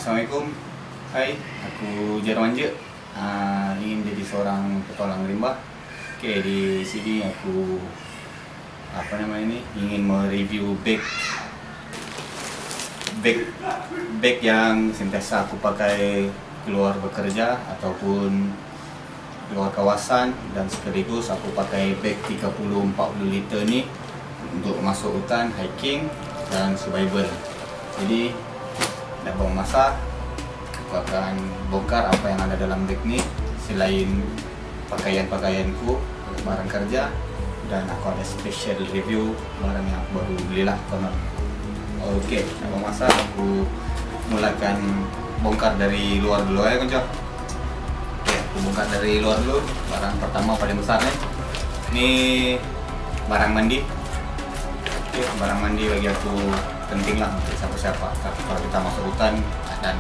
Assalamualaikum. Hai, aku Jarwan Je. Ingin jadi seorang petualang rimba. Oke, di sini aku ingin mereview bag yang sentiasa aku pakai keluar bekerja ataupun keluar kawasan, dan sekaligus aku pakai bag 30-40 liter ni untuk masuk hutan, hiking dan survival. Jadi nak buang masa, aku akan bongkar apa yang ada dalam bag ni selain pakaian-pakaianku, barang kerja, dan aku ada special review barang yang aku baru belilah konon. Okey, nak buang masa, aku mulakan bongkar dari luar dulu ya konco. Okey, aku bongkar dari luar dulu. Barang pertama paling besar ni barang mandi. Okey, barang mandi bagi aku penting lah untuk siapa-siapa. Kalau kita masuk hutan dan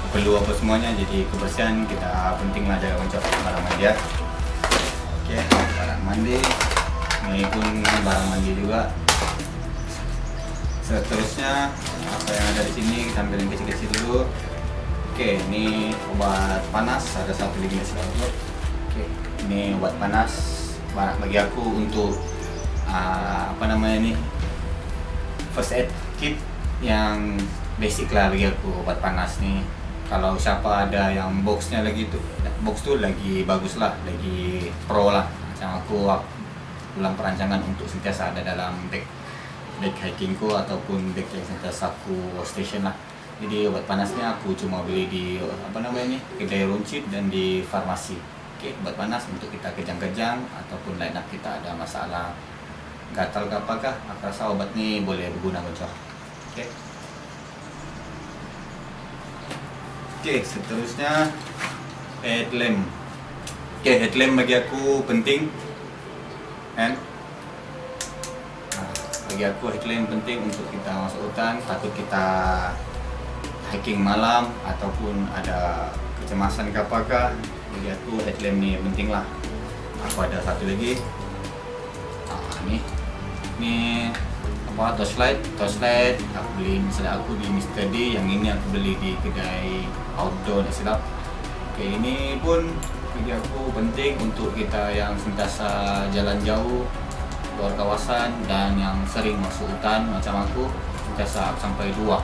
perlu apa semuanya, jadi kebersihan kita penting lah jaga konco barang mandi ya. Okey, barang mandi ini pun barang mandi juga. Seterusnya apa yang ada di sini kita ambil yang kecil-kecil dulu. Okey, ini obat panas, ada satu lagi di sini. Okey, ini obat panas barang bagi aku untuk first aid kit yang basic lah bagi aku. Obat panas ni kalau siapa ada yang boxnya lagi tu, box tu lagi bagus lah, lagi pro lah. Macam aku dalam perancangan untuk sentiasa ada dalam bag hikingku ataupun bag yang sentiasa aku workstation lah. Jadi obat panasnya aku cuma beli di kedai runcit dan di farmasi. Okey, obat panas untuk kita kejang-kejang ataupun line up kita ada masalah gatal ke apakah, aku rasa obat ni boleh berguna konco. Okey. Okey, seterusnya headlamp. Okey, headlamp bagi aku penting kan. Bagi aku headlamp penting untuk kita masuk hutan, takut kita hiking malam ataupun ada kecemasan ke apakah. Bagi aku headlamp ni penting lah. Aku ada satu lagi. Ni torchlight aku beli misalnya aku di Mr. D. Yang ini aku beli di kedai outdoor tak silap. Okey, ini pun bagi aku penting untuk kita yang sentiasa jalan jauh luar kawasan dan yang sering masuk hutan macam aku, sentiasa sampai 2.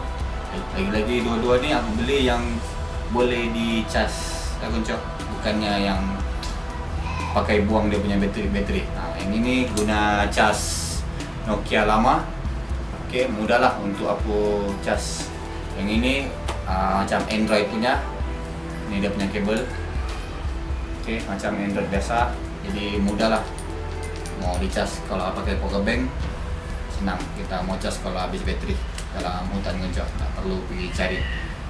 Lagi-lagi dua-dua ni aku beli yang boleh di-charge tak konco, bukannya yang pakai buang dia punya bateri. Yang ini guna cas Nokia lama. Okey, mudahlah untuk aku cas. Yang ini macam Android punya. Ini dia punya kabel. Okey, macam Android biasa. Jadi mudahlah mau dicas. Kalau pakai power bank senang, kita mau cas kalau habis bateri dalam hutan konco. Tak perlu pergi cari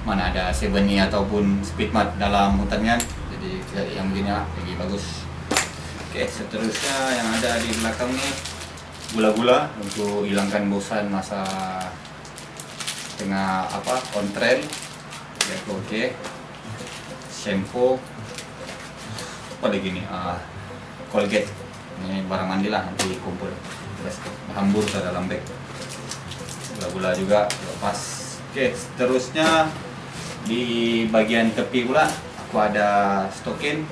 mana ada 7E ataupun Speedmart dalam hutan kan. Jadi cari yang begini lah, lagi bagus. Okey, seterusnya yang ada di belakang ni gula-gula untuk hilangkan bosan masa tengah on trail. Okey. Shampoo. Apa lagi ni? Colgate. Ini barang mandi lah, nanti kumpul. Terus hambur ke dalam bag. Gula-gula juga lepas. Okey, seterusnya di bagian tepi pula aku ada stokin.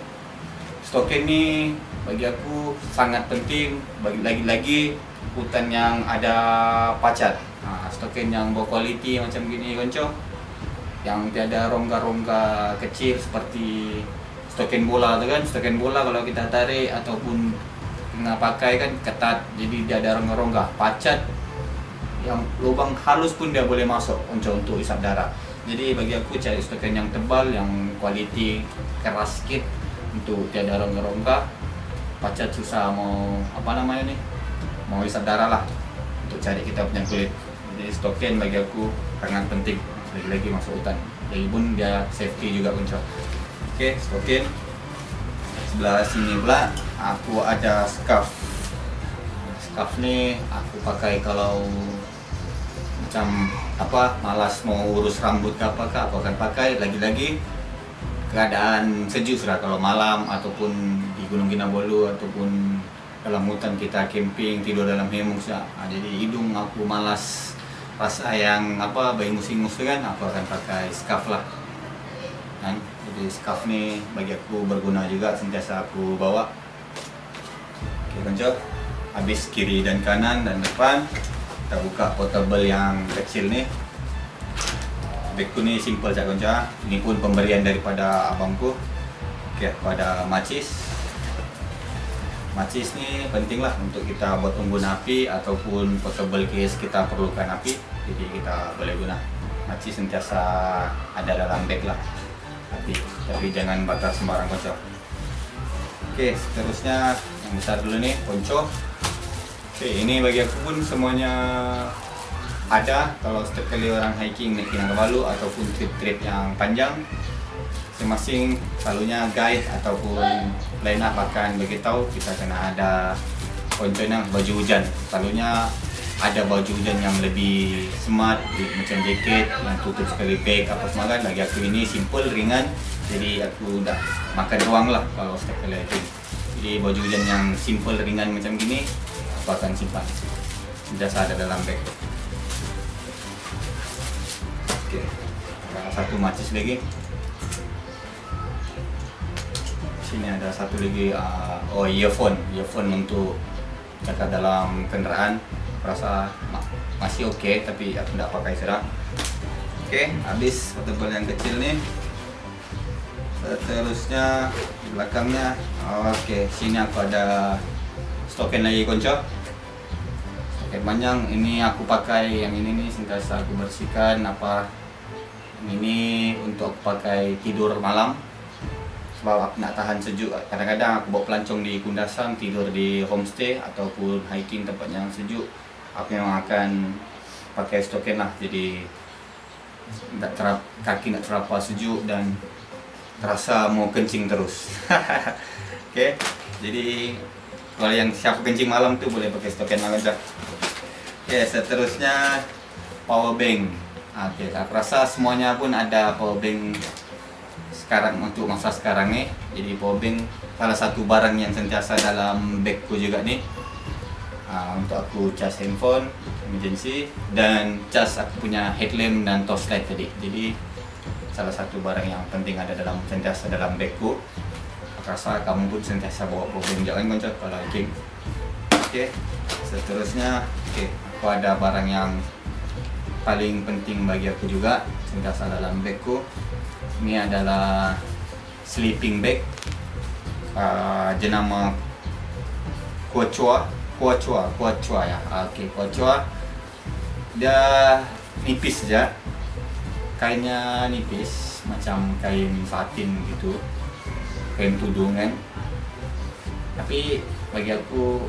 Stokin ni bagi aku sangat penting, bagi lagi-lagi hutan yang ada pacat. Stokin yang berkualiti macam gini konco, yang tiada rongga-rongga kecil seperti stokin bola tu kan. Stokin bola kalau kita tarik ataupun kena pakai kan ketat, jadi dia ada rongga-rongga. Pacat yang lubang halus pun dia boleh masuk konco untuk isap darah. Jadi bagi aku cari stokin yang tebal, yang kualiti keras sikit untuk tiada rongga-rongga. Pacat susah mau mau isap darah lah untuk cari kita punya kulit. Jadi stokin bagi aku sangat penting, lagi-lagi masuk hutan. Jadi pun dia safety juga konco. Okey, stokin. Sebelah sini pula aku ada scarf. Scarf ni aku pakai kalau macam malas mau urus rambut ke apakah, aku akan pakai. Lagi-lagi keadaan sejuk sudah, kalau malam ataupun di Gunung Kinabalu ataupun dalam hutan kita camping, tidur dalam hemok sudah. Jadi hidung aku malas rasa yang apa bayi musim tu kan, aku akan pakai scarf lah kan. Jadi scarf ni bagi aku berguna juga, sentiasa aku bawa. Okey konco, habis kiri dan kanan dan depan, kita buka portable yang kecil ni. Bagku ni simple saja konco. Ini pun pemberian daripada abangku. Okey, pada macis. Macis ni penting lah untuk kita buat unggun api ataupun portable case kita perlukan api, jadi kita boleh guna. Macis sentiasa ada dalam bag lah api, tapi jangan bakar sembarang konco. Okey, seterusnya yang besar dulu ni, poncho. Okey, ini bagi aku pun semuanya ada kalau setiap kali orang hiking naik Kinabalu ataupun trip-trip yang panjang. Masing-masing selalunya guide ataupun line up akan beritahu kita kena ada poncho baju hujan. Selalunya ada baju hujan yang lebih smart, macam jaket yang tutup sekali bag apa semua kan. Bagi aku ini simple, ringan, jadi aku dah makan ruang lah kalau setiap kali hiking. Jadi baju hujan yang simple, ringan macam gini aku akan simpan, biasa ada dalam bag. Okey, ada satu macis lagi. Sini ada satu lagi, earphone untuk cakap dalam kenderaan. Aku rasa masih okey, tapi aku tak pakai sekarang. Okey, habis portable yang kecil ni. Seterusnya di belakangnya, okey, sini aku ada stoken lagi konco. Stoken panjang ini aku pakai, yang ini nih sentiasa aku bersihkan. Ini untuk aku pakai tidur malam. Sebab aku nak tahan sejuk. Kadang-kadang aku bawa pelancong di Kundasang, tidur di homestay ataupun hiking tempat yang sejuk, aku memang akan pakai stoken lah. Jadi kaki nak terapa sejuk dan terasa mau kencing terus. Okey, jadi kalau yang siapa kencing malam tu boleh pakai stoken lah kan. Okey, seterusnya power bank. Okey, aku rasa semuanya pun ada power bank sekarang untuk masa sekarang ni. Jadi power bank salah satu barang yang sentiasa dalam bagku juga ni. Untuk aku charge handphone emergency dan charge aku punya headlamp dan torchlight tadi. Jadi salah satu barang yang penting ada dalam sentiasa dalam bagku. Aku rasa kamu pun sentiasa bawa power bank jangan konco kalau hiking. Okey, seterusnya aku ada barang yang paling penting bagi aku juga sentiasa dalam bagku. Ini adalah sleeping bag, jenama Quechua ya. Okey, Quechua. Dia nipis saja. Kainnya nipis macam kain satin gitu. Kain tudung kan. Tapi bagi aku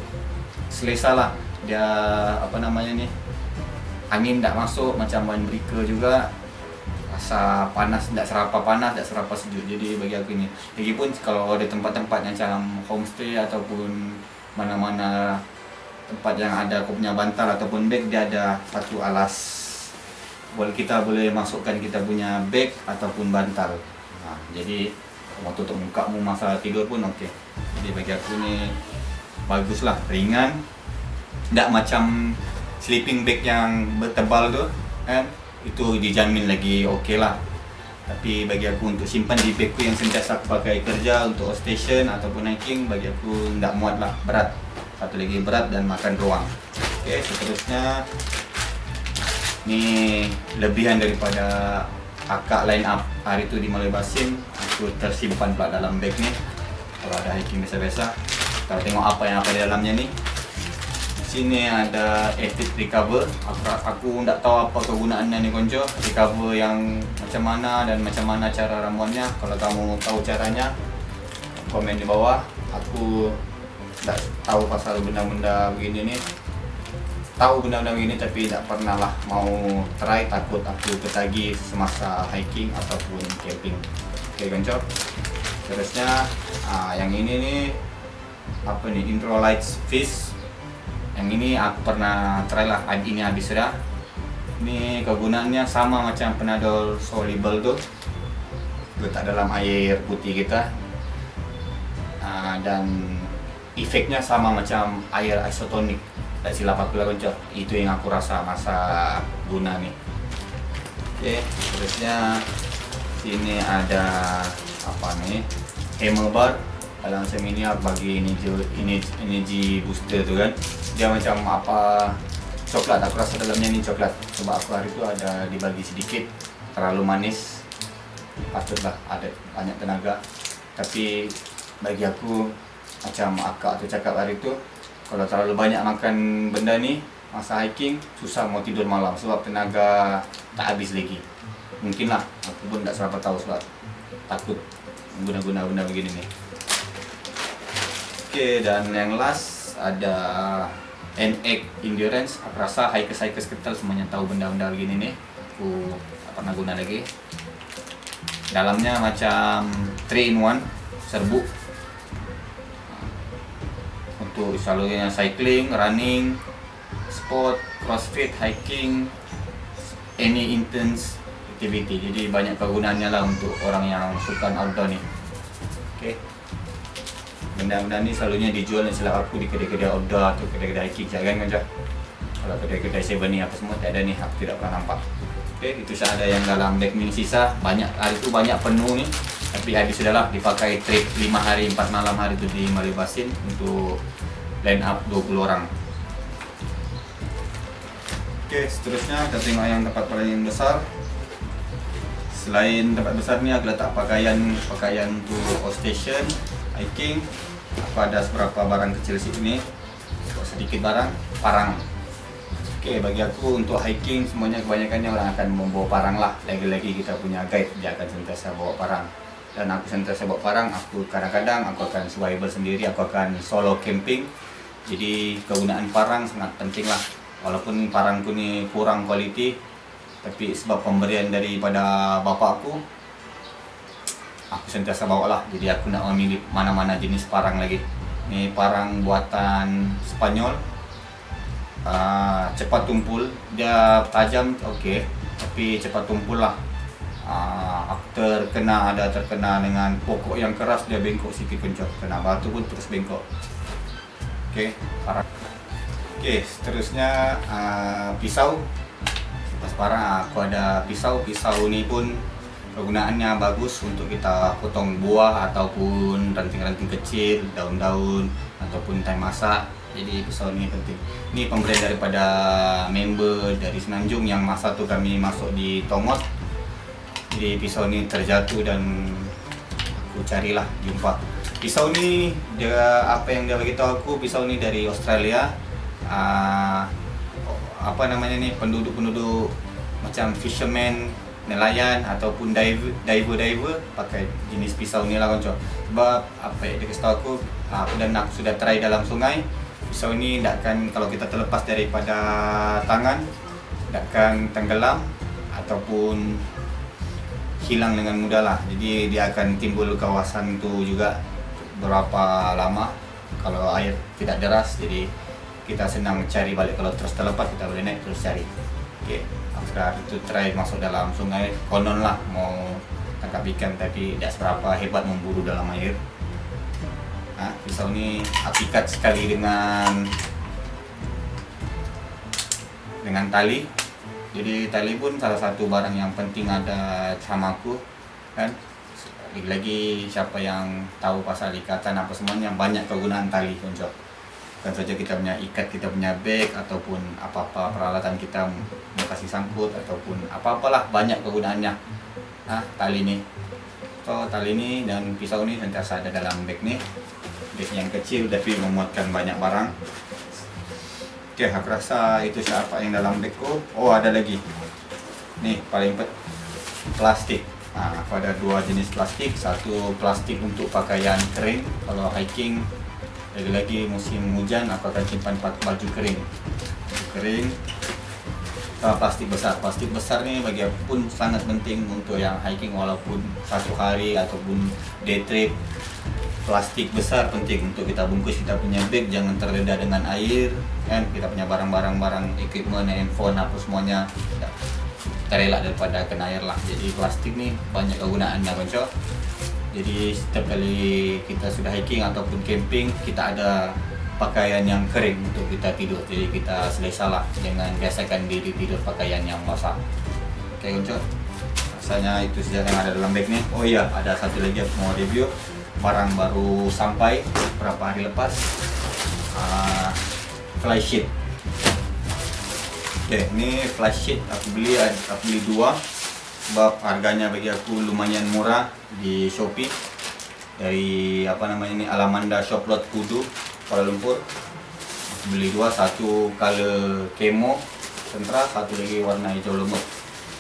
selesa lah. Dia angin tak masuk, macam windbreaker juga. Rasa panas, tak serapa panas, tak serapa sejuk. Jadi bagi aku ini. Lagipun kalau ada tempat-tempat yang macam homestay ataupun mana-mana tempat yang ada aku punya bantal ataupun bag, dia ada satu alas. Kita boleh masukkan kita punya bag ataupun bantal. Jadi mau tutup mukamu masa tidur pun okey. Jadi bagi aku ni baguslah, ringan. Tak macam sleeping bag yang bertebal tu kan. Itu dijamin lagi okey lah. Tapi bagi aku untuk simpan di bagku yang sentiasa aku pakai kerja untuk outstation ataupun hiking, bagi aku tak muat lah, berat. Satu lagi berat dan makan ruang. Okey, seterusnya ni lebihan daripada akak line up hari tu di Maloy Basin. Aku tersimpan pula dalam bag ni. Kalau ada hiking biasa-biasa, kita tengok apa yang ada di dalamnya ni. Sini ada Active Recover. Aku tak tahu apa kegunaannya ni konco. Recover yang macam mana dan macam mana cara ramuannya. Kalau kamu tahu caranya, komen di bawah. Aku tak tahu pasal benda-benda begini ni. Tahu benda-benda begini tapi tak pernah lah mau try, takut aku ketagi semasa hiking ataupun camping. Okey konco. Terusnya yang ini ni apa ni, Introlights Fish. Yang ini aku pernah try lah, ini habis sudah. Ini kegunaannya sama macam Panadol soluble tu, letak dalam air putih kita, dan efeknya sama macam air isotonik. Tak silap aku lah konco. Itu yang aku rasa masa guna nih. Oke, terusnya sini ada apa nih? Hammer bar. Kalau macam ini bagi energy booster tu kan. Dia macam apa, coklat. Aku rasa dalamnya ni coklat. Sebab aku hari tu ada dibagi sedikit. Terlalu manis. Patutlah ada banyak tenaga. Tapi bagi aku, macam akak tu cakap hari tu, kalau terlalu banyak makan benda ni masa hiking, susah mau tidur malam sebab tenaga tak habis lagi. Mungkin lah, aku pun tak serapa tahu sebab takut guna-guna benda begini ni. Oke, dan yang last ada NX Endurance. Aku rasa hikers kental semuanya tahu benda-benda begini nih. Aku tak pernah guna lagi. Dalamnya macam 3 in 1 serbuk untuk selalunya cycling, running, sport, crossfit, hiking, any intense activity. Jadi banyak kegunaannya lah untuk orang yang suka outdoor nih. Oke. Benda-benda ni selalunya dijual silap aku di kedai-kedai outdoor atau kedai-kedai hiking jangan kan. Kalau kedai-kedai Seven ni apa semua tak ada nih, aku tidak pernah nampak. Oke, itu saja yang dalam bag ni sisa. Banyak hari itu banyak penuh nih. Tapi habis sudahlah dipakai trip 5 hari 4 malam hari itu di Malibasin untuk line up 20 orang. Oke, seterusnya kita tengok yang tempat paling besar. Selain tempat besar ni aku letak pakaian untuk outstation, hiking. Aku ada beberapa barang kecil sini. Sedikit barang, parang. Oke, bagi aku untuk hiking semuanya kebanyakannya orang akan membawa parang lah. Lagi-lagi kita punya guide, dia akan sentiasa bawa parang. Dan aku sentiasa bawa parang, aku kadang-kadang aku akan survival sendiri, aku akan solo camping. Jadi kegunaan parang sangat penting lah. Walaupun parangku ni kurang kualiti, tapi sebab pemberian daripada bapakku, aku sentiasa bawa lah. Jadi aku nak memilih mana-mana jenis parang lagi. Ini parang buatan Spanyol. Cepat tumpul, dia tajam okey, tapi cepat tumpul lah. Aku terkena dengan pokok yang keras, dia bengkok sikit kencok, kena batu pun terus bengkok. Okey, parang. Okey, seterusnya pisau. Pas parang aku ada pisau ni pun kegunaannya bagus untuk kita potong buah ataupun ranting-ranting kecil, daun-daun ataupun time masak. Jadi pisau ni penting. Ini pemberian daripada member dari Semenanjung yang masa tu kami masuk di Tomot. Jadi pisau ni terjatuh dan aku carilah jumpa. Pisau ni dia apa yang dia beritahu aku, pisau ni dari Australia. Apa namanya ni, penduduk macam fisherman, nelayan ataupun diver pakai jenis pisau ni lah konco. Sebab apa yang dia kasih tahu aku dan aku sudah try dalam sungai. Pisau ni takkan, kalau kita terlepas daripada tangan, takkan tenggelam ataupun hilang dengan mudah lah. Jadi dia akan timbul kawasan tu juga berapa lama kalau air tidak deras. Jadi kita senang cari balik. Kalau terus terlepas kita boleh naik terus cari. Okey, aku sekarang itu try masuk dalam sungai. Konon lah mau tangkap ikan, tapi tidak seberapa hebat memburu dalam air. Pisau ni aku ikat sekali dengan tali. Jadi tali pun salah satu barang yang penting ada sama aku kan. Lagi siapa yang tahu pasal ikatan apa semuanya, banyak kegunaan tali konco. Bukan saja kita punya ikat kita punya bag ataupun apa-apa peralatan kita mau kasih sangkut ataupun apa-apalah, banyak kegunaannya. Tali ni. So tali ni dan pisau ni sentiasa ada dalam bag ni. Bag yang kecil tapi memuatkan banyak barang. Okey, aku rasa itu siapa yang dalam bagku. Oh, ada lagi. Nih, paling plastik. Aku ada 2 jenis plastik. Satu plastik untuk pakaian kering. Kalau hiking, lagi-lagi musim hujan, aku akan simpan baju kering. Plastik besar. Plastik besar ni bagi aku pun sangat penting untuk yang hiking walaupun 1 hari ataupun day trip. Plastik besar penting untuk kita bungkus kita punya bag, jangan terdedah dengan air kan. Kita punya barang-barang equipment, handphone apa semuanya terelak daripada kena air lah. Jadi plastik ni banyak kegunaannya konco. Jadi setiap kali kita sudah hiking ataupun camping, kita ada pakaian yang kering untuk kita tidur. Jadi kita selesa lah dengan biasakan diri tidur pakaian yang basah. Oke konco, rasanya itu saja yang ada dalam bag nih. Oh iya, ada satu lagi aku mau review, barang baru sampai beberapa hari lepas, fly sheet. Oke, ini fly sheet aku beli dua sebab harganya bagi aku lumayan murah di Shopee dari ini Alamanda Shoplot Kudu Kuala Lumpur. Aku beli dua, satu color kemo sentra, satu lagi warna hijau lemut.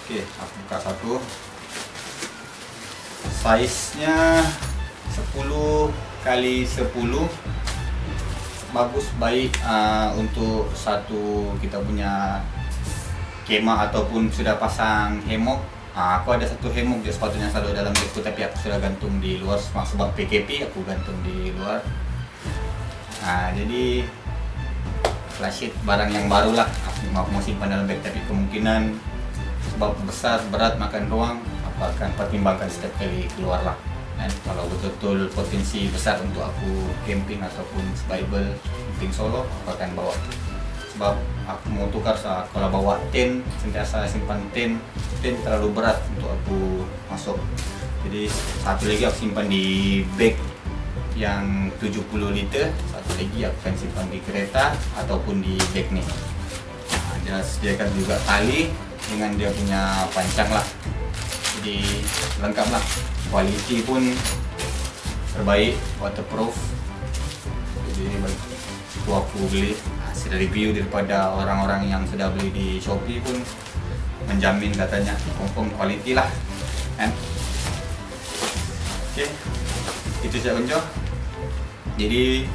Oke, aku buka satu. Size-nya 10 kali 10, bagus, baik untuk satu kita punya kemah ataupun sudah pasang hemok. Aku ada satu hemok je sepatutnya selalu dalam bagku, tapi aku sudah gantung di luar sebab PKP, aku gantung di luar. Jadi fly sheet barang yang baru lah, aku mau simpan dalam bag, tapi kemungkinan sebab besar berat makan ruang, aku akan pertimbangkan setiap kali keluar lah. Dan kalau betul-betul potensi besar untuk aku camping ataupun survival camping solo, aku akan bawa. Sebab aku mau tukar kalau bawa tent, sentiasa simpan tent terlalu berat untuk aku masuk. Jadi satu lagi aku simpan di bag yang 70 liter, satu lagi aku akan simpan di kereta ataupun di bag nih. Dia sediakan juga tali dengan dia punya pancang lah, jadi lengkap lah. Kualiti pun terbaik, waterproof. Jadi itu aku beli hasil review daripada orang-orang yang sudah beli di Shopee pun menjamin katanya confirm quality lah kan. Oke, itu saja konco. Jadi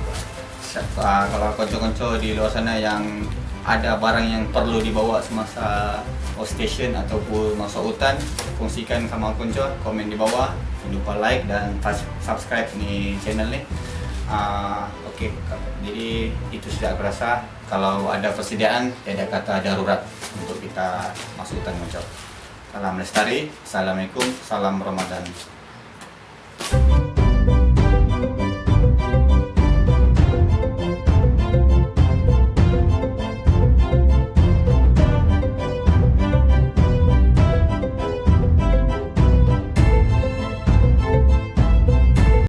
kalau konco-konco di luar sana yang ada barang yang perlu dibawa semasa outstation ataupun masuk hutan, kongsikan sama konco, komen di bawah, jangan lupa like dan subscribe nih channel nih. Oke, jadi itu sudah aku rasa. Kalau ada persediaan, tidak kata darurat untuk kita masuk hutan konco. Salam lestari, assalamualaikum, salam Ramadan.